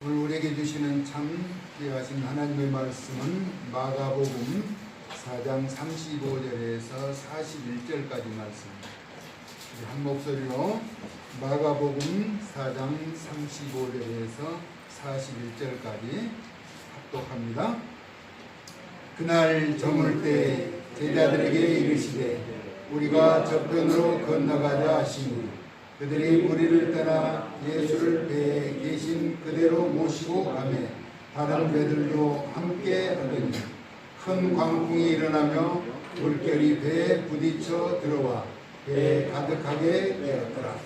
오늘 우리에게 주시는 참 귀하신 하나님의 말씀은 마가복음 4장 35절에서 41절까지 말씀입니다. 우리 한 목소리로 마가복음 4장 35절에서 41절까지 합독합니다. 그날 저물 때 제자들에게 이르시되 우리가 저편으로 건너가자 하시니 그들이 무리를 떠나 예수를 배에 계신 그대로 모시고 가매 다른 배들도 함께 하더니 큰 광풍이 일어나며 물결이 배에 부딪혀 들어와 배에 가득하게 되었더라.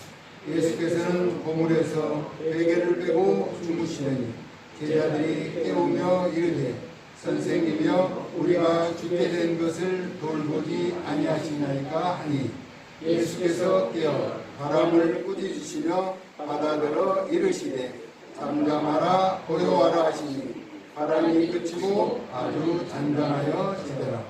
예수께서는 보물에서 베개를 빼고 주무시더니 제자들이 깨우며 이르되 선생님이여 우리가 죽게 된 것을 돌보지 아니하시나이까 하니 예수께서 깨어 바람을 꾸짖으시며 바다더러 이르시되 잠잠하라 고요하라 하시니 바람이 그치고 아주 잔잔하여 지더라.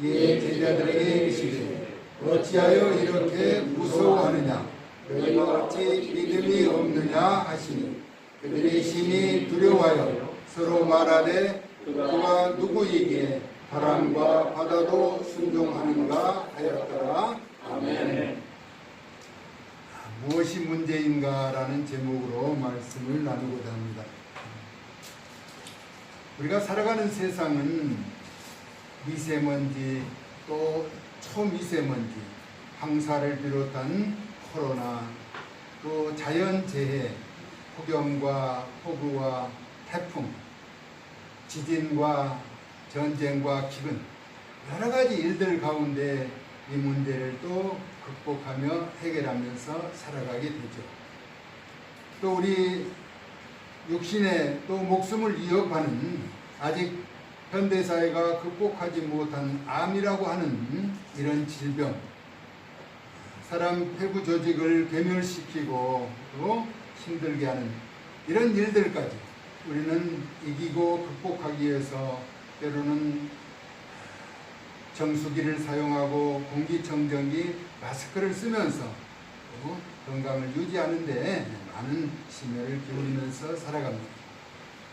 이에 제자들에게 이르시되 어찌하여 이렇게 무서워하느냐 너희와 같이 믿음이 없느냐 하시니 그들이 심히 두려워하여 서로 말하되 그가 누구이기에 바람과 바다도 순종하는가 하였더라. 아멘. 무엇이 문제인가라는 제목으로 말씀을 나누고자 합니다. 우리가 살아가는 세상은 미세먼지 또 초미세먼지, 황사를 비롯한 코로나, 또 자연재해, 폭염과 폭우와 태풍, 지진과 전쟁과 기근, 여러 가지 일들 가운데 이 문제를 또 극복하며 해결하면서 살아가게 되죠. 또 우리 육신의 또 목숨을 이어가는 아직 현대사회가 극복하지 못한 암이라고 하는 이런 질병, 사람 폐부 조직을 괴멸시키고 또 힘들게 하는 이런 일들까지 우리는 이기고 극복하기 위해서 때로는 정수기를 사용하고 공기청정기, 마스크를 쓰면서 건강을 유지하는 데 많은 심혈을 기울이면서 살아갑니다.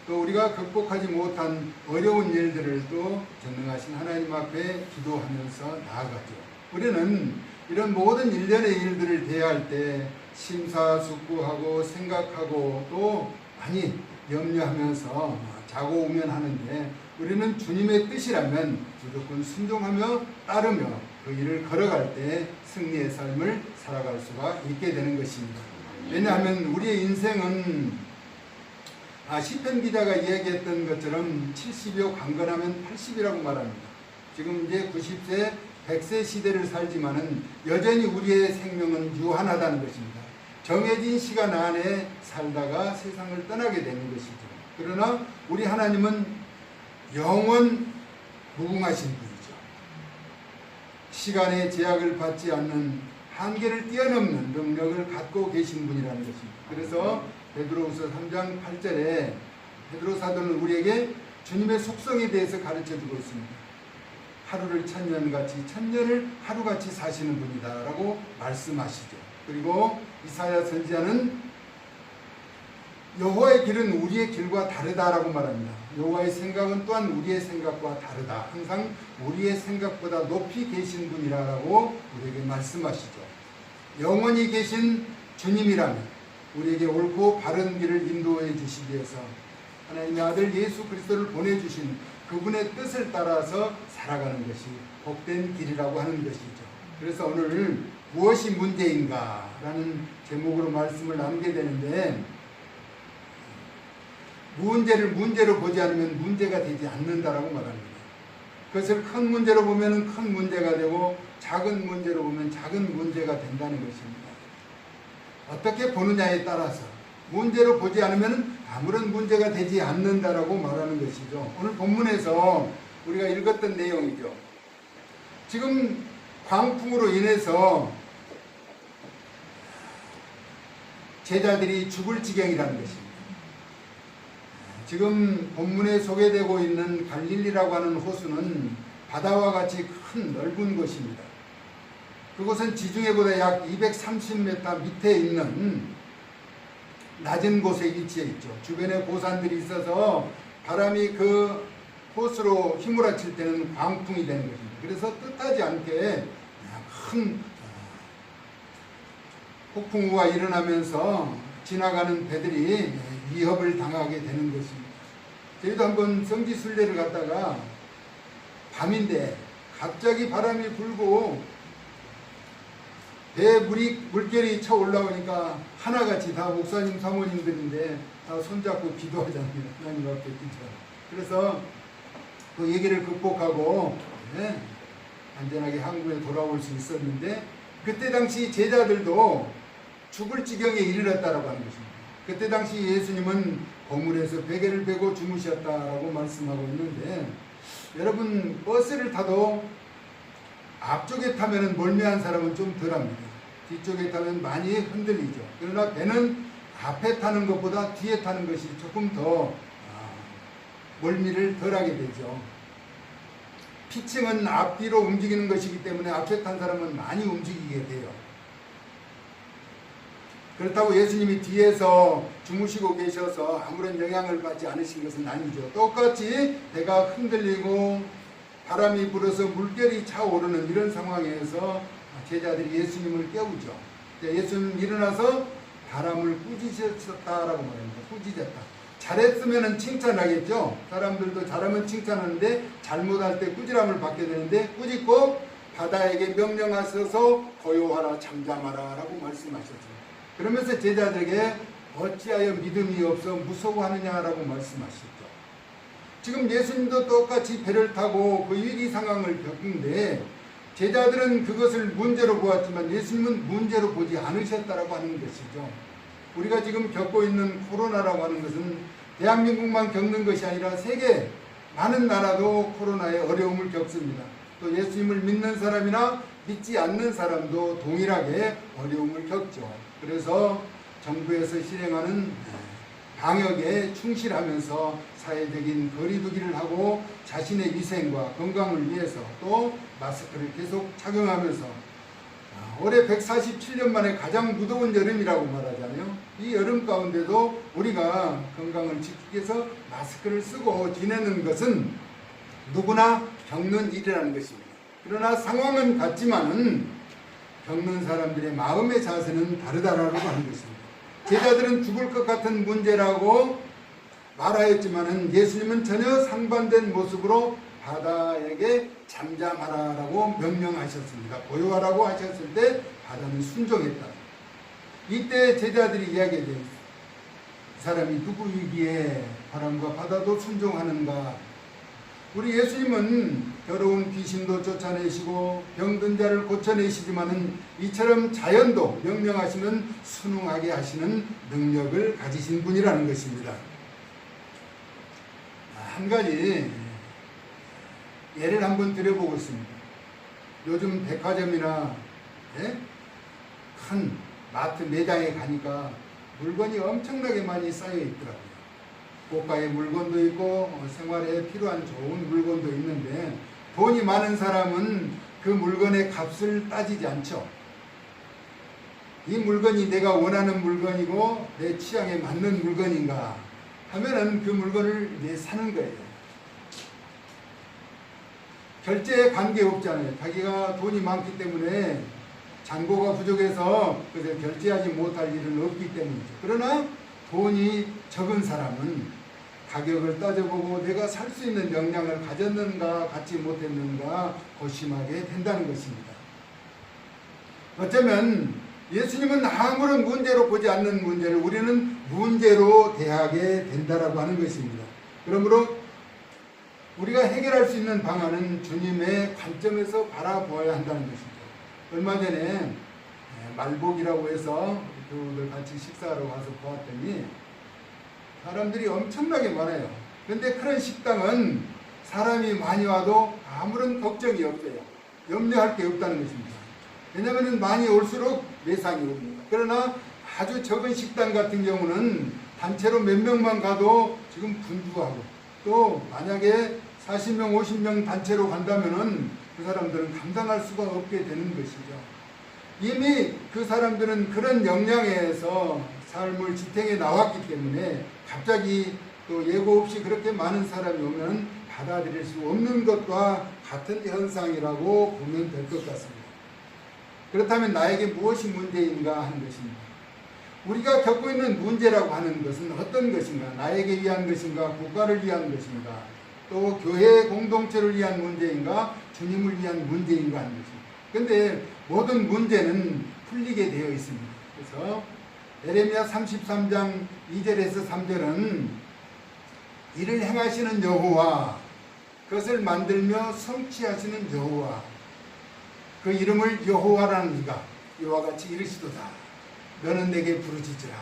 또 우리가 극복하지 못한 어려운 일들을 또 전능하신 하나님 앞에 기도하면서 나아가죠. 우리는 이런 모든 일련의 일들을 대할 때 심사숙고하고 생각하고 또 많이 염려하면서 자고 오면 하는데 우리는 주님의 뜻이라면 무조건 순종하며 따르며 그 일을 걸어갈 때 승리의 삶을 살아갈 수가 있게 되는 것입니다. 왜냐하면 우리의 인생은 시편 기자가 이야기했던 것처럼 70여 강건하면 80이라고 말합니다. 지금 이제 90세, 100세 시대를 살지만은 여전히 우리의 생명은 유한하다는 것입니다. 정해진 시간 안에 살다가 세상을 떠나게 되는 것이죠. 그러나 우리 하나님은 영원 무궁하신 분이죠. 시간의 제약을 받지 않는 한계를 뛰어넘는 능력을 갖고 계신 분이라는 것입니다. 그래서 베드로후서 3장 8절에 베드로 사도는 우리에게 주님의 속성에 대해서 가르쳐주고 있습니다. 하루를 천년같이 천년을 하루같이 사시는 분이다 라고 말씀하시죠. 그리고 이사야 선지자는 여호와의 길은 우리의 길과 다르다라고 말합니다. 여호와의 생각은 또한 우리의 생각과 다르다. 항상 우리의 생각보다 높이 계신 분이라고 우리에게 말씀하시죠. 영원히 계신 주님이라면 우리에게 옳고 바른 길을 인도해 주시기 위해서 하나님의 아들 예수 그리스도를 보내주신 그분의 뜻을 따라서 살아가는 것이 복된 길이라고 하는 것이죠. 그래서 오늘 무엇이 문제인가 라는 제목으로 말씀을 나누게 되는데 문제를 문제로 보지 않으면 문제가 되지 않는다라고 말합니다. 그것을 큰 문제로 보면 큰 문제가 되고 작은 문제로 보면 작은 문제가 된다는 것입니다. 어떻게 보느냐에 따라서 문제로 보지 않으면 아무런 문제가 되지 않는다라고 말하는 것이죠. 오늘 본문에서 우리가 읽었던 내용이죠. 지금 광풍으로 인해서 제자들이 죽을 지경이라는 것입니다. 지금 본문에 소개되고 있는 갈릴리라고 하는 호수는 바다와 같이 큰 넓은 곳입니다. 그곳은 지중해보다 약 230m 밑에 있는 낮은 곳에 위치해 있죠. 주변에 고산들이 있어서 바람이 그 호수로 휘몰아칠 때는 광풍이 되는 것입니다. 그래서 뜻하지 않게 큰 폭풍우가 일어나면서 지나가는 배들이 위협을 당하게 되는 것입니다. 저희도 한번 성지순례를 갔다가 밤인데 갑자기 바람이 불고 배 물결이 쳐 올라오니까 하나같이 다 목사님 사모님들인데 다 손잡고 기도하잖아요. 하나님 앞에 기도하고. 그래서 그 얘기를 극복하고 안전하게 항구에 돌아올 수 있었는데, 그때 당시 제자들도 죽을 지경에 이르렀다라고 하는 것입니다. 그때 당시 예수님은 거물에서 베개를 베고 주무셨다라고 말씀하고 있는데, 여러분 버스를 타도 앞쪽에 타면은 멀미한 사람은 좀 덜합니다. 뒤쪽에 타면 많이 흔들리죠. 그러나 배는 앞에 타는 것보다 뒤에 타는 것이 조금 더 멀미를 덜하게 되죠. 피층은 앞뒤로 움직이는 것이기 때문에 앞에 탄 사람은 많이 움직이게 돼요. 그렇다고 예수님이 뒤에서 주무시고 계셔서 아무런 영향을 받지 않으신 것은 아니죠. 똑같이 배가 흔들리고 바람이 불어서 물결이 차오르는 이런 상황에서 제자들이 예수님을 깨우죠. 예수님 일어나서 바람을 꾸짖으셨다라고 말합니다. 꾸짖었다. 잘했으면 칭찬하겠죠. 사람들도 잘하면 칭찬하는데 잘못할 때 꾸지람을 받게 되는데, 꾸짖고 바다에게 명령하셔서 고요하라 잠잠하라 라고 말씀하셨죠. 그러면서 제자들에게 어찌하여 믿음이 없어 무서워하느냐라고 말씀하셨죠. 지금 예수님도 똑같이 배를 타고 그 위기 상황을 겪는데 제자들은 그것을 문제로 보았지만 예수님은 문제로 보지 않으셨다라고 하는 것이죠. 우리가 지금 겪고 있는 코로나라고 하는 것은 대한민국만 겪는 것이 아니라 세계 많은 나라도 코로나의 어려움을 겪습니다. 또 예수님을 믿는 사람이나 믿지 않는 사람도 동일하게 어려움을 겪죠. 그래서 정부에서 실행하는 방역에 충실하면서 사회적인 거리두기를 하고 자신의 위생과 건강을 위해서 또 마스크를 계속 착용하면서 올해 147년 만에 가장 무더운 여름이라고 말하잖아요. 이 여름 가운데도 우리가 건강을 지키기 위해서 마스크를 쓰고 지내는 것은 누구나 겪는 일이라는 것입니다. 그러나 상황은 같지만은 겪는 사람들의 마음의 자세는 다르다라고 하는 것입니다. 제자들은 죽을 것 같은 문제라고 말하였지만은 예수님은 전혀 상반된 모습으로 바다에게 잠잠하라라고 명령하셨습니다. 고요하라고 하셨을 때 바다는 순종했다. 이때 제자들이 이야기해요. 이 사람이 누구이기에 바람과 바다도 순종하는가? 우리 예수님은 더러운 귀신도 쫓아내시고 병든 자를 고쳐내시지만은 이처럼 자연도 명령하시면 순응하게 하시는 능력을 가지신 분이라는 것입니다. 한 가지 예를 한번 드려보겠습니다. 요즘 백화점이나 큰 마트 매장에 가니까 물건이 엄청나게 많이 쌓여 있더라고요. 고가의 물건도 있고 생활에 필요한 좋은 물건도 있는데 돈이 많은 사람은 그 물건의 값을 따지지 않죠. 이 물건이 내가 원하는 물건이고 내 취향에 맞는 물건인가 하면은 그 물건을 이제 사는 거예요. 결제에 관계없잖아요. 자기가 돈이 많기 때문에 잔고가 부족해서 그래서 결제하지 못할 일은 없기 때문이죠. 그러나 돈이 적은 사람은 가격을 따져보고 내가 살 수 있는 역량을 가졌는가 갖지 못했는가 고심하게 된다는 것입니다. 어쩌면 예수님은 아무런 문제로 보지 않는 문제를 우리는 문제로 대하게 된다라고 하는 것입니다. 그러므로 우리가 해결할 수 있는 방안은 주님의 관점에서 바라보아야 한다는 것입니다. 얼마 전에 말복이라고 해서 교우들 같이 식사하러 가서 보았더니 사람들이 엄청나게 많아요. 그런데 그런 식당은 사람이 많이 와도 아무런 걱정이 없어요. 염려할 게 없다는 것입니다. 왜냐하면 많이 올수록 예상이 옵니다. 그러나 아주 적은 식당 같은 경우는 단체로 몇 명만 가도 지금 분주하고 또 만약에 40명, 50명 단체로 간다면은 그 사람들은 감당할 수가 없게 되는 것이죠. 이미 그 사람들은 그런 역량에서 삶을 지탱해 나왔기 때문에 갑자기 또 예고 없이 그렇게 많은 사람이 오면 받아들일 수 없는 것과 같은 현상이라고 보면 될 것 같습니다. 그렇다면 나에게 무엇이 문제인가 하는 것입니다. 우리가 겪고 있는 문제라고 하는 것은 어떤 것인가? 나에게 위한 것인가? 국가를 위한 것인가? 또 교회 공동체를 위한 문제인가? 주님을 위한 문제인가 하는 것입니다. 그런데 모든 문제는 풀리게 되어 있습니다. 그래서 예레미야 33장 2절에서 3절은 이를 행하시는 여호와, 그것을 만들며 성취하시는 여호와, 그 이름을 여호와라는 이가 이와 같이 이르시도다. 너는 내게 부르짖으라.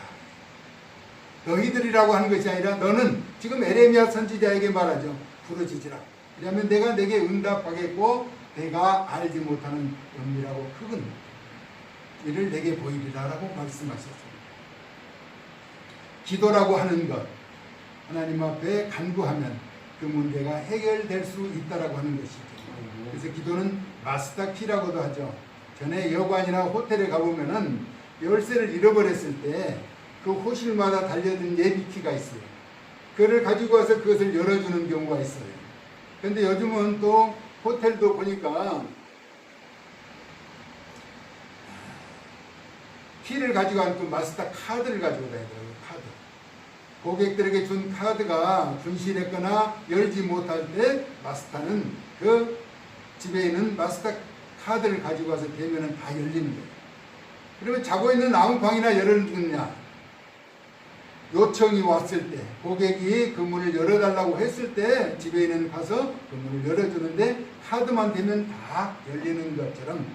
너희들이라고 하는 것이 아니라 너는, 지금 에레미야 선지자에게 말하죠. 부르짖으라. 왜냐하면 내가 내게 응답하겠고 내가 알지 못하는 은밀하고 크군 이를 내게 보이리라라고 말씀하셨습니다. 기도라고 하는 것, 하나님 앞에 간구하면 그 문제가 해결될 수 있다라고 하는 것이죠. 그래서 기도는 마스터 키라고도 하죠. 전에 여관이나 호텔에 가보면은 열쇠를 잃어버렸을 때 그 호실마다 달려든 예비키가 있어요. 그걸 가지고 와서 그것을 열어주는 경우가 있어요. 그런데 요즘은 또 호텔도 보니까 키를 가지고 않고 마스터 카드를 가지고 다니더라고요. 카드. 고객들에게 준 카드가 분실했거나 열지 못할 때 마스터는 그 집에 있는 마스터 카드를 가지고 와서 대면은 다 열리는 거예요. 그러면 자고 있는 아무 방이나 열어주느냐? 요청이 왔을 때, 고객이 그 문을 열어달라고 했을 때 집에 있는 가서 그 문을 열어주는데 카드만 대면 다 열리는 것처럼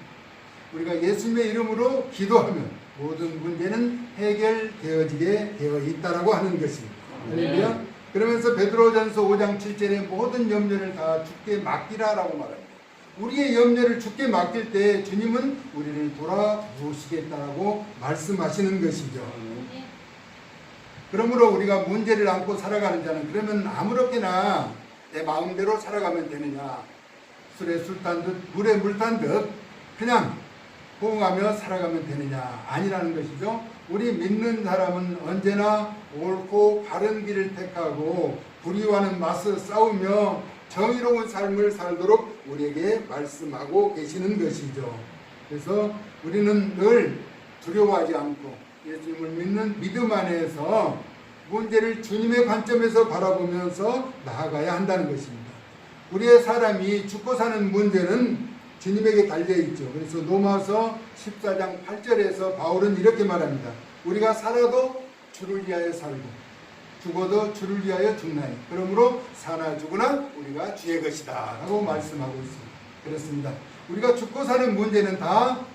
우리가 예수님의 이름으로 기도하면 모든 문제는 해결되어지게 되어 있다라고 하는 것입니다. 할렐루야. 그러면서 베드로전서 5장 7절에 모든 염려를 다 주께 맡기라라고 말합니다. 우리의 염려를 주께 맡길 때 주님은 우리를 돌아보시겠다라고 말씀하시는 것이죠. 그러므로 우리가 문제를 안고 살아가는 자는 그러면 아무렇게나 내 마음대로 살아가면 되느냐? 술에 술 탄 듯 물에 물 탄 듯 그냥 호응하며 살아가면 되느냐? 아니라는 것이죠. 우리 믿는 사람은 언제나 옳고 바른 길을 택하고 불의와는 맞서 싸우며 정의로운 삶을 살도록 우리에게 말씀하고 계시는 것이죠. 그래서 우리는 늘 두려워하지 않고 예수님을 믿는 믿음 안에서 문제를 주님의 관점에서 바라보면서 나아가야 한다는 것입니다. 우리의 사람이 죽고 사는 문제는 주님에게 달려있죠. 그래서 로마서 14장 8절에서 바울은 이렇게 말합니다. 우리가 살아도 주를 위하여 살고 죽어도 주를 위하여 죽나니 그러므로 사나 죽으나 우리가 주의 것이다 라고 말씀하고 있습니다. 그렇습니다. 우리가 죽고 사는 문제는 다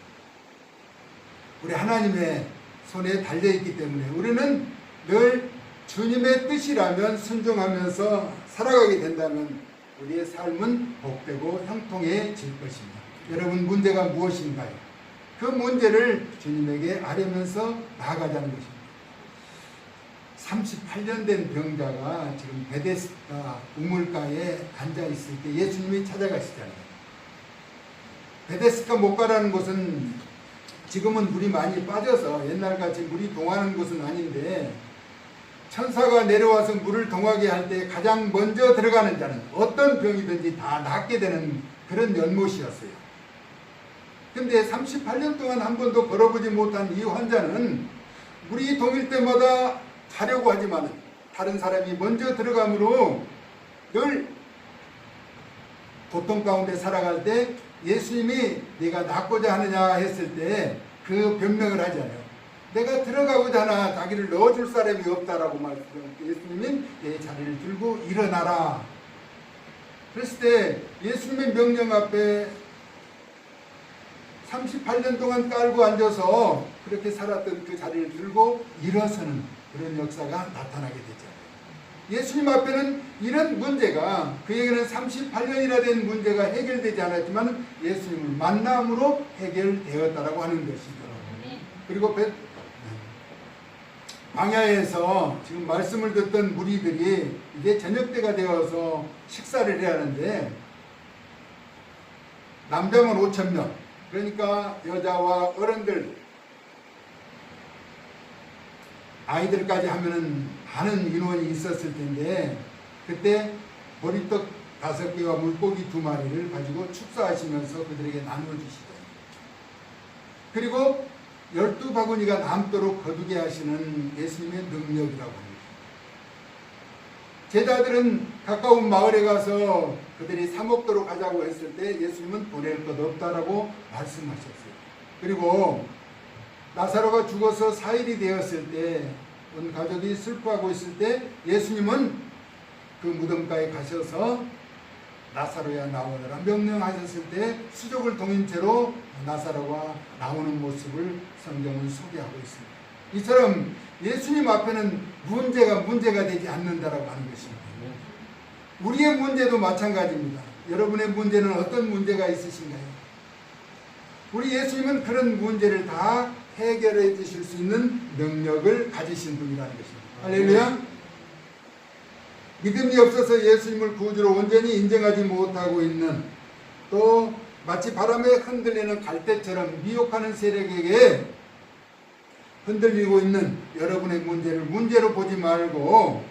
우리 하나님의 손에 달려있기 때문에 우리는 늘 주님의 뜻이라면 순종하면서 살아가게 된다면 우리의 삶은 복되고 형통해질 것입니다. 여러분 문제가 무엇인가요? 그 문제를 주님에게 아뢰면서 나아가자는 것입니다. 38년 된 병자가 지금 베데스다 우물가에 앉아있을 때 예수님이 찾아가시잖아요. 베데스다 못 가라는 곳은 지금은 물이 많이 빠져서 옛날같이 물이 동하는 곳은 아닌데 천사가 내려와서 물을 동하게 할 때 가장 먼저 들어가는 자는 어떤 병이든지 다 낫게 되는 그런 연못이었어요. 근데 38년 동안 한 번도 걸어보지 못한 이 환자는 물이 동일 때마다 가려고 하지만 다른 사람이 먼저 들어가므로 늘 고통 가운데 살아갈 때 예수님이 네가 낫고자 하느냐 했을 때 그 변명을 하잖아요. 내가 들어가고자 하나 자기를 넣어줄 사람이 없다라고 말씀하셨고 예수님은 내 자리를 들고 일어나라. 그랬을 때 예수님의 명령 앞에 38년 동안 깔고 앉아서 그렇게 살았던 그 자리를 들고 일어서는 그런 역사가 나타나게 되잖아요. 예수님 앞에는 이런 문제가 그에게는 38년이나 된 문제가 해결되지 않았지만 예수님을 만남으로 해결되었다라고 하는 것이죠. 그리고 광야에서 지금 말씀을 듣던 무리들이 이제 저녁 때가 되어서 식사를 해야 하는데 남자만 5,000명 그러니까 여자와 어른들 아이들까지 하면은 많은 인원이 있었을 텐데 그때 보리떡 5개와 물고기 2마리를 가지고 축사하시면서 그들에게 나누어주시죠. 그리고 12바구니가 남도록 거두게 하시는 예수님의 능력이라고 합니다. 제자들은 가까운 마을에 가서 그들이 사 먹도록 하자고 했을 때 예수님은 보낼 것 없다라고 말씀하셨어요. 그리고 나사로가 죽어서 4일이 되었을 때 온 가족이 슬퍼하고 있을 때 예수님은 그 무덤가에 가셔서 나사로야 나오너라 명령하셨을 때 수족을 동인 채로 나사로가 나오는 모습을 성경은 소개하고 있습니다. 이처럼 예수님 앞에는 문제가 되지 않는다라고 하는 것입니다. 우리의 문제도 마찬가지입니다. 여러분의 문제는 어떤 문제가 있으신가요? 우리 예수님은 그런 문제를 다 해결해 주실 수 있는 능력을 가지신 분이라는 것입니다. 할렐루야. 믿음이 없어서 예수님을 구주로 온전히 인정하지 못하고 있는, 또 마치 바람에 흔들리는 갈대처럼 미혹하는 세력에게 흔들리고 있는 여러분의 문제를 문제로 보지 말고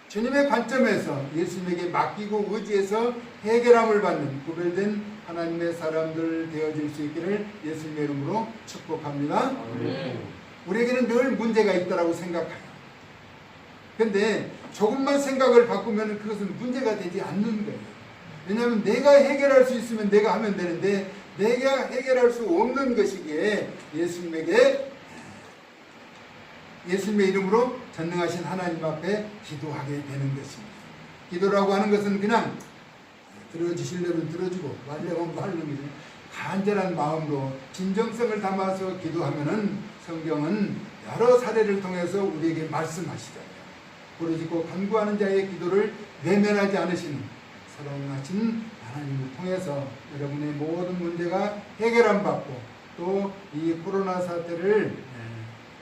주님의 관점에서 예수님에게 맡기고 의지해서 해결함을 받는 구별된 하나님의 사람들 되어질 수 있기를 예수님의 이름으로 축복합니다. 우리에게는 늘 문제가 있다고 생각해요. 근데 조금만 생각을 바꾸면 그것은 문제가 되지 않는 거예요. 왜냐하면 내가 해결할 수 있으면 내가 하면 되는데 내가 해결할 수 없는 것이기에 예수님의 이름으로 전능하신 하나님 앞에 기도하게 되는 것입니다. 기도라고 하는 것은 그냥 들어주시려면 들어주고 말려면 말려면 간절한 마음으로 진정성을 담아서 기도하면은 성경은 여러 사례를 통해서 우리에게 말씀하시잖아요. 부르짖고 간구하는 자의 기도를 외면하지 않으시는 사랑하신 하나님을 통해서 여러분의 모든 문제가 해결함 받고 또 이 코로나 사태를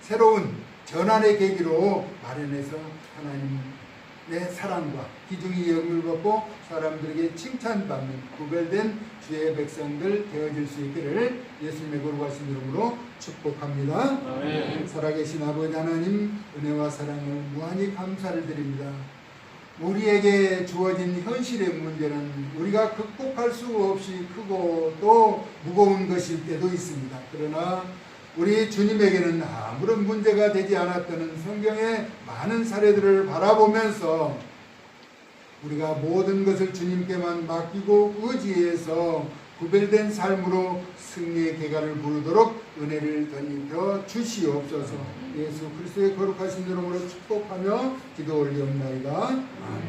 새로운 전환의 계기로 마련해서 하나님의 사랑과 기중이 영을 받고 사람들에게 칭찬받는 구별된 주의 백성들 되어질 수 있기를 예수님의 거룩하신 이름으로 축복합니다. 아멘. 살아계신 아버지 하나님, 은혜와 사랑을 무한히 감사를 드립니다. 우리에게 주어진 현실의 문제는 우리가 극복할 수 없이 크고 또 무거운 것일 때도 있습니다. 그러나 우리 주님에게는 아무런 문제가 되지 않았다는 성경의 많은 사례들을 바라보면서 우리가 모든 것을 주님께만 맡기고 의지해서 구별된 삶으로 승리의 계가를 부르도록 은혜를 덧입혀 주시옵소서. 예수 그리스도의 거룩하신 이름으로 축복하며 기도 올리옵나이다. 아멘.